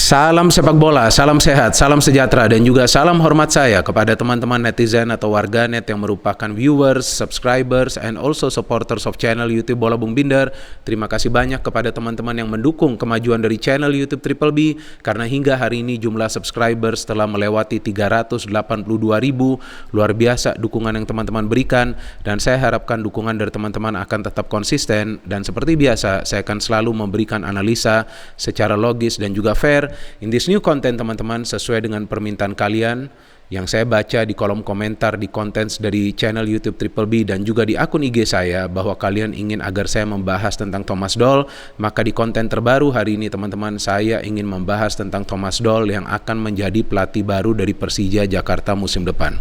Salam sepak bola, salam sehat, salam sejahtera, dan juga salam hormat saya kepada teman-teman netizen atau warganet yang merupakan viewers, subscribers, and also supporters of channel YouTube Bola Bung Binder. Terima kasih banyak kepada teman-teman yang mendukung kemajuan dari channel YouTube Triple B, karena hingga hari ini jumlah subscribers telah melewati 382.000. Luar biasa dukungan yang teman-teman berikan, dan saya harapkan dukungan dari teman-teman akan tetap konsisten, dan seperti biasa saya akan selalu memberikan analisa secara logis dan juga fair in this new content teman-teman, sesuai dengan permintaan kalian yang saya baca di kolom komentar di konten dari channel YouTube Triple B dan juga di akun IG saya, bahwa kalian ingin agar saya membahas tentang Thomas Doll. Maka di konten terbaru hari ini teman-teman, saya ingin membahas tentang Thomas Doll yang akan menjadi pelatih baru dari Persija Jakarta musim depan.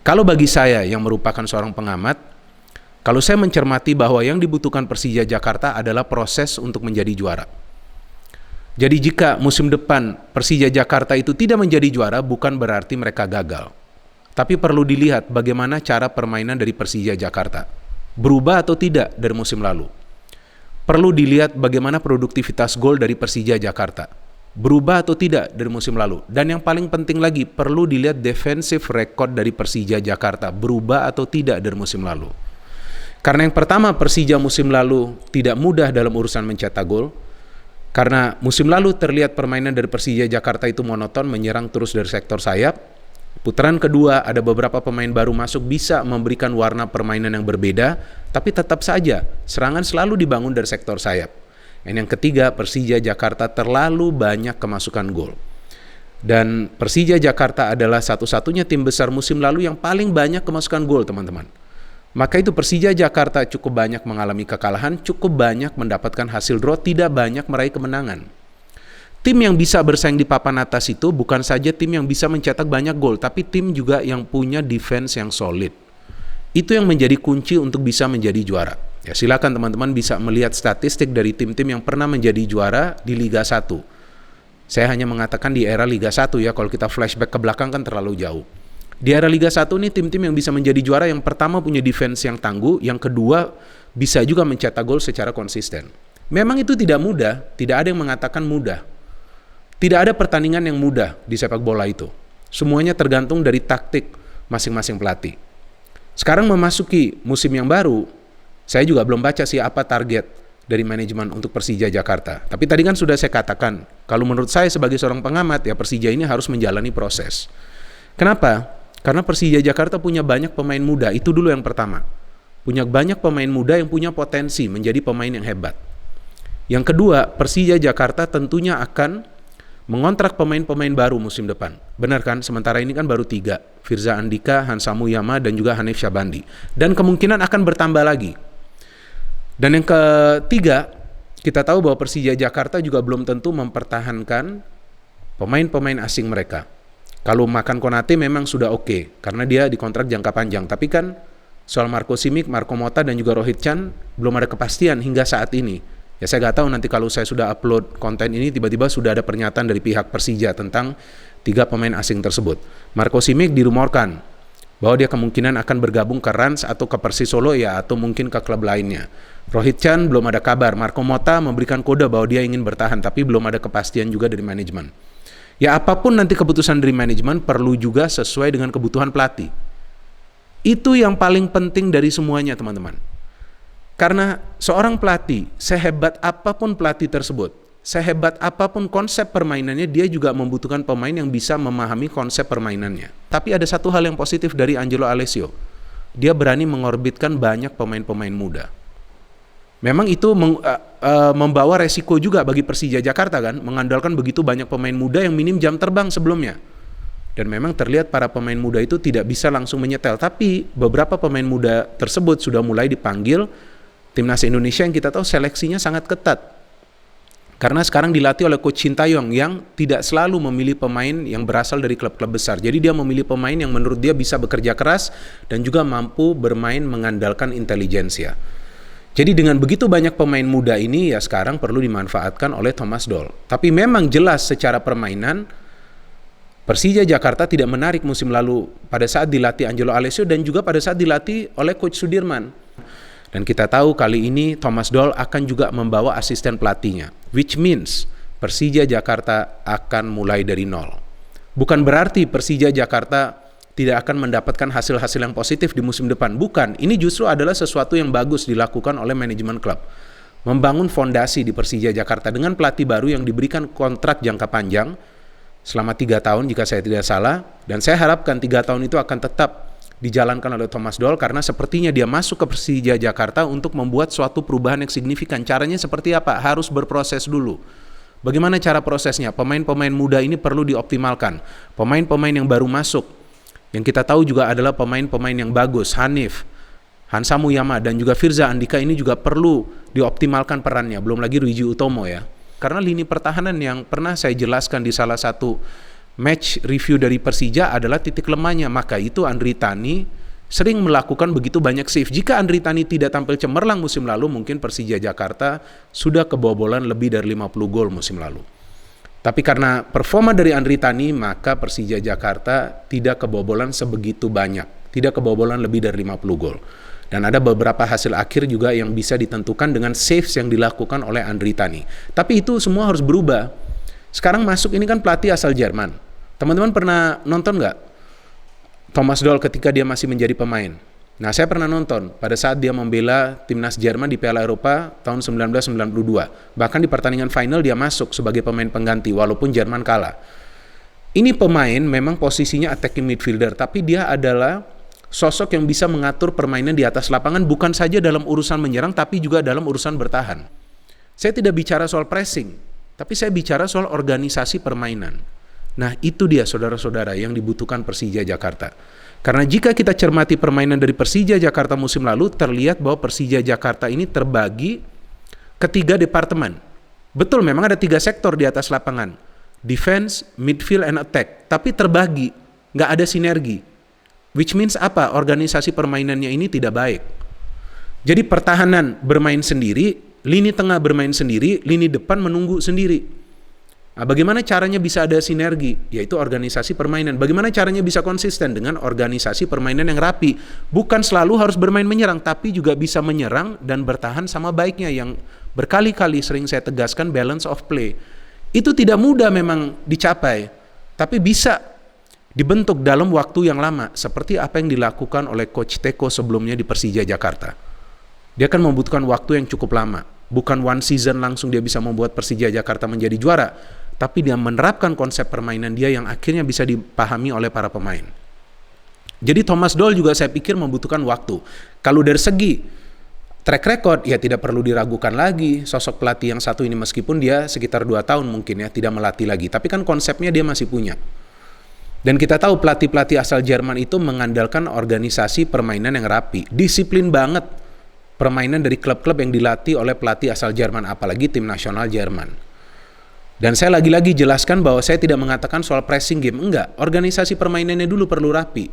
Kalau bagi saya yang merupakan seorang pengamat, kalau saya mencermati bahwa yang dibutuhkan Persija Jakarta adalah proses untuk menjadi juara. Jadi jika musim depan Persija Jakarta itu tidak menjadi juara, bukan berarti mereka gagal. Tapi perlu dilihat bagaimana cara permainan dari Persija Jakarta. Berubah atau tidak dari musim lalu. Perlu dilihat bagaimana produktivitas gol dari Persija Jakarta. Berubah atau tidak dari musim lalu. Dan yang paling penting lagi, perlu dilihat defensive record dari Persija Jakarta. Berubah atau tidak dari musim lalu. Karena yang pertama, Persija musim lalu tidak mudah dalam urusan mencetak gol. Karena musim lalu terlihat permainan dari Persija Jakarta itu monoton, menyerang terus dari sektor sayap. Putaran kedua ada beberapa pemain baru masuk, bisa memberikan warna permainan yang berbeda, tapi tetap saja serangan selalu dibangun dari sektor sayap. Dan yang ketiga, Persija Jakarta terlalu banyak kemasukan gol. Dan Persija Jakarta adalah satu-satunya tim besar musim lalu yang paling banyak kemasukan gol, teman-teman. Maka itu Persija Jakarta cukup banyak mengalami kekalahan, cukup banyak mendapatkan hasil draw, tidak banyak meraih kemenangan. Tim yang bisa bersaing di papan atas itu bukan saja tim yang bisa mencetak banyak gol, tapi tim juga yang punya defense yang solid. Itu yang menjadi kunci untuk bisa menjadi juara. Ya, silakan teman-teman bisa melihat statistik dari tim-tim yang pernah menjadi juara di Liga 1. Saya hanya mengatakan di era Liga 1 ya, kalau kita flashback ke belakang kan terlalu jauh. Di era Liga 1 ini tim-tim yang bisa menjadi juara, yang pertama punya defense yang tangguh, yang kedua bisa juga mencetak gol secara konsisten. Memang itu tidak mudah, tidak ada yang mengatakan mudah. Tidak ada pertandingan yang mudah di sepak bola itu. Semuanya tergantung dari taktik masing-masing pelatih. Sekarang memasuki musim yang baru, saya juga belum baca sih apa target dari manajemen untuk Persija Jakarta. Tapi tadi kan sudah saya katakan, kalau menurut saya sebagai seorang pengamat, ya Persija ini harus menjalani proses. Kenapa? Karena Persija Jakarta punya banyak pemain muda, itu dulu yang pertama. Punya banyak pemain muda yang punya potensi menjadi pemain yang hebat. Yang kedua, Persija Jakarta tentunya akan mengontrak pemain-pemain baru musim depan. Benar kan? Sementara ini kan baru 3. Firza Andika, Hansa Muyama, dan juga Hanif Syabandi. Dan kemungkinan akan bertambah lagi. Dan yang ketiga, kita tahu bahwa Persija Jakarta juga belum tentu mempertahankan pemain-pemain asing mereka. Kalau Makan Konate memang sudah oke, karena dia dikontrak jangka panjang. Tapi kan soal Marco Simic, Marco Motta, dan juga Rohit Chan belum ada kepastian hingga saat ini. Ya saya nggak tahu nanti kalau saya sudah upload konten ini, tiba-tiba sudah ada pernyataan dari pihak Persija tentang 3 pemain asing tersebut. Marco Simic dirumorkan bahwa dia kemungkinan akan bergabung ke Rans atau ke Persis Solo ya, atau mungkin ke klub lainnya. Rohit Chan belum ada kabar. Marco Motta memberikan kode bahwa dia ingin bertahan, tapi belum ada kepastian juga dari manajemen. Ya apapun nanti keputusan dari manajemen, perlu juga sesuai dengan kebutuhan pelatih. Itu yang paling penting dari semuanya teman-teman. Karena seorang pelatih, sehebat apapun pelatih tersebut, sehebat apapun konsep permainannya, dia juga membutuhkan pemain yang bisa memahami konsep permainannya. Tapi ada satu hal yang positif dari Angelo Alessio. Dia berani mengorbitkan banyak pemain-pemain muda. Memang itu membawa resiko juga bagi Persija Jakarta kan, mengandalkan begitu banyak pemain muda yang minim jam terbang sebelumnya. Dan memang terlihat para pemain muda itu tidak bisa langsung menyetel, tapi beberapa pemain muda tersebut sudah mulai dipanggil Timnas Indonesia yang kita tahu seleksinya sangat ketat. Karena sekarang dilatih oleh Coach Sintayong yang tidak selalu memilih pemain yang berasal dari klub-klub besar. Jadi dia memilih pemain yang menurut dia bisa bekerja keras dan juga mampu bermain mengandalkan intelijensia. Jadi dengan begitu banyak pemain muda ini, ya sekarang perlu dimanfaatkan oleh Thomas Doll. Tapi memang jelas secara permainan, Persija Jakarta tidak menarik musim lalu pada saat dilatih Angelo Alessio dan juga pada saat dilatih oleh Coach Sudirman. Dan kita tahu kali ini Thomas Doll akan juga membawa asisten pelatihnya. Which means Persija Jakarta akan mulai dari nol. Bukan berarti Persija Jakarta tidak akan mendapatkan hasil-hasil yang positif di musim depan. Bukan, ini justru adalah sesuatu yang bagus dilakukan oleh manajemen klub. Membangun fondasi di Persija Jakarta dengan pelatih baru yang diberikan kontrak jangka panjang selama 3 tahun jika saya tidak salah. Dan saya harapkan 3 tahun itu akan tetap dijalankan oleh Thomas Doll karena sepertinya dia masuk ke Persija Jakarta untuk membuat suatu perubahan yang signifikan. Caranya seperti apa? Harus berproses dulu. Bagaimana cara prosesnya? Pemain-pemain muda ini perlu dioptimalkan. Pemain-pemain yang baru masuk, yang kita tahu juga adalah pemain-pemain yang bagus, Hanif, Hansa Muyama, dan juga Firza Andika ini juga perlu dioptimalkan perannya. Belum lagi Ryuji Utomo ya. Karena lini pertahanan yang pernah saya jelaskan di salah satu match review dari Persija adalah titik lemahnya. Maka itu Andri Tani sering melakukan begitu banyak save. Jika Andri Tani tidak tampil cemerlang musim lalu, mungkin Persija Jakarta sudah kebobolan lebih dari 50 gol musim lalu. Tapi karena performa dari Andri Tani, maka Persija Jakarta tidak kebobolan sebegitu banyak. Tidak kebobolan lebih dari 50 gol. Dan ada beberapa hasil akhir juga yang bisa ditentukan dengan saves yang dilakukan oleh Andri Tani. Tapi itu semua harus berubah. Sekarang masuk ini kan pelatih asal Jerman. Teman-teman pernah nonton nggak Thomas Doll ketika dia masih menjadi pemain? Nah, saya pernah nonton pada saat dia membela timnas Jerman di Piala Eropa tahun 1992. Bahkan di pertandingan final dia masuk sebagai pemain pengganti walaupun Jerman kalah. Ini pemain memang posisinya attacking midfielder, tapi dia adalah sosok yang bisa mengatur permainan di atas lapangan bukan saja dalam urusan menyerang tapi juga dalam urusan bertahan. Saya tidak bicara soal pressing, tapi saya bicara soal organisasi permainan. Nah, itu dia saudara-saudara yang dibutuhkan Persija Jakarta. Karena jika kita cermati permainan dari Persija Jakarta musim lalu, terlihat bahwa Persija Jakarta ini terbagi ke 3 departemen. Betul, memang ada 3 sektor di atas lapangan. Defense, midfield, and attack. Tapi terbagi, nggak ada sinergi. Which means apa? Organisasi permainannya ini tidak baik. Jadi pertahanan bermain sendiri, lini tengah bermain sendiri, lini depan menunggu sendiri. Nah, bagaimana caranya bisa ada sinergi? Yaitu organisasi permainan. Bagaimana caranya bisa konsisten? Dengan organisasi permainan yang rapi. Bukan selalu harus bermain menyerang, tapi juga bisa menyerang dan bertahan sama baiknya. Yang berkali-kali sering saya tegaskan balance of play. Itu tidak mudah memang dicapai, tapi bisa dibentuk dalam waktu yang lama. Seperti apa yang dilakukan oleh Coach Teko sebelumnya di Persija Jakarta. Dia akan membutuhkan waktu yang cukup lama. Bukan one season langsung dia bisa membuat Persija Jakarta menjadi juara. Tapi dia menerapkan konsep permainan dia yang akhirnya bisa dipahami oleh para pemain. Jadi Thomas Doll juga saya pikir membutuhkan waktu. Kalau dari segi track record, ya tidak perlu diragukan lagi sosok pelatih yang satu ini meskipun dia sekitar 2 tahun mungkin ya tidak melatih lagi. Tapi kan konsepnya dia masih punya. Dan kita tahu pelatih-pelatih asal Jerman itu mengandalkan organisasi permainan yang rapi. Disiplin banget permainan dari klub-klub yang dilatih oleh pelatih asal Jerman, apalagi tim nasional Jerman. Dan saya lagi-lagi jelaskan bahwa saya tidak mengatakan soal pressing game, enggak. Organisasi permainannya dulu perlu rapi.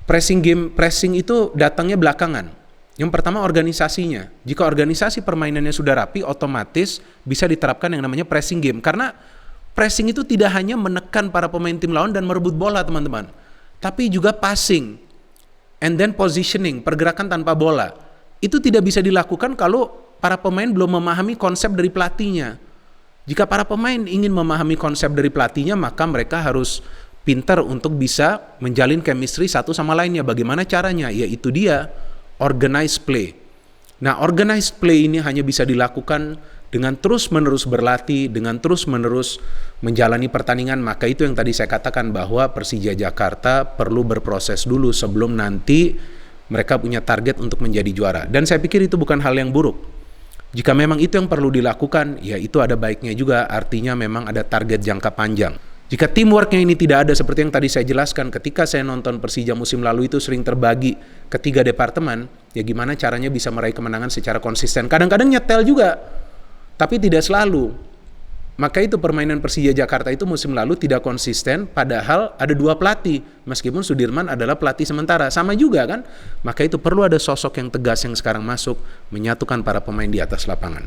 Pressing itu datangnya belakangan. Yang pertama organisasinya. Jika organisasi permainannya sudah rapi, otomatis bisa diterapkan yang namanya pressing game. Karena pressing itu tidak hanya menekan para pemain tim lawan dan merebut bola, teman-teman. Tapi juga passing. And then positioning, pergerakan tanpa bola. Itu tidak bisa dilakukan kalau para pemain belum memahami konsep dari pelatihnya. Jika para pemain ingin memahami konsep dari pelatihnya, maka mereka harus pintar untuk bisa menjalin chemistry satu sama lainnya. Bagaimana caranya? Yaitu dia organized play. Nah, organized play ini hanya bisa dilakukan dengan terus-menerus berlatih, dengan terus-menerus menjalani pertandingan. Maka itu yang tadi saya katakan bahwa Persija Jakarta perlu berproses dulu sebelum nanti mereka punya target untuk menjadi juara. Dan saya pikir itu bukan hal yang buruk. Jika memang itu yang perlu dilakukan, ya itu ada baiknya juga, artinya memang ada target jangka panjang. Jika teamworknya ini tidak ada seperti yang tadi saya jelaskan, ketika saya nonton Persija musim lalu itu sering terbagi ke 3 departemen, ya gimana caranya bisa meraih kemenangan secara konsisten. Kadang-kadang nyetel juga, tapi tidak selalu. Maka itu permainan Persija Jakarta itu musim lalu tidak konsisten, padahal ada 2 pelatih, meskipun Sudirman adalah pelatih sementara, sama juga kan? Maka itu perlu ada sosok yang tegas yang sekarang masuk, menyatukan para pemain di atas lapangan.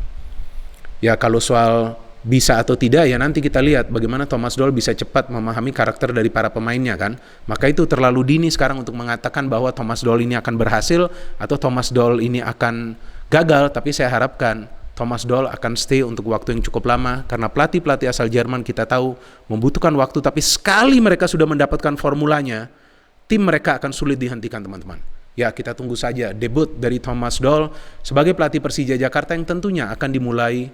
Ya kalau soal bisa atau tidak, ya nanti kita lihat bagaimana Thomas Doll bisa cepat memahami karakter dari para pemainnya kan. Maka itu terlalu dini sekarang untuk mengatakan bahwa Thomas Doll ini akan berhasil, atau Thomas Doll ini akan gagal, tapi saya harapkan Thomas Doll akan stay untuk waktu yang cukup lama, karena pelatih-pelatih asal Jerman kita tahu membutuhkan waktu, tapi sekali mereka sudah mendapatkan formulanya, tim mereka akan sulit dihentikan, teman-teman. Ya, kita tunggu saja debut dari Thomas Doll sebagai pelatih Persija Jakarta yang tentunya akan dimulai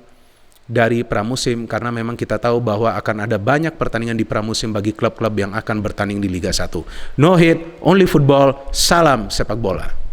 dari pramusim, karena memang kita tahu bahwa akan ada banyak pertandingan di pramusim bagi klub-klub yang akan bertanding di Liga 1. No hit, only football, salam sepak bola.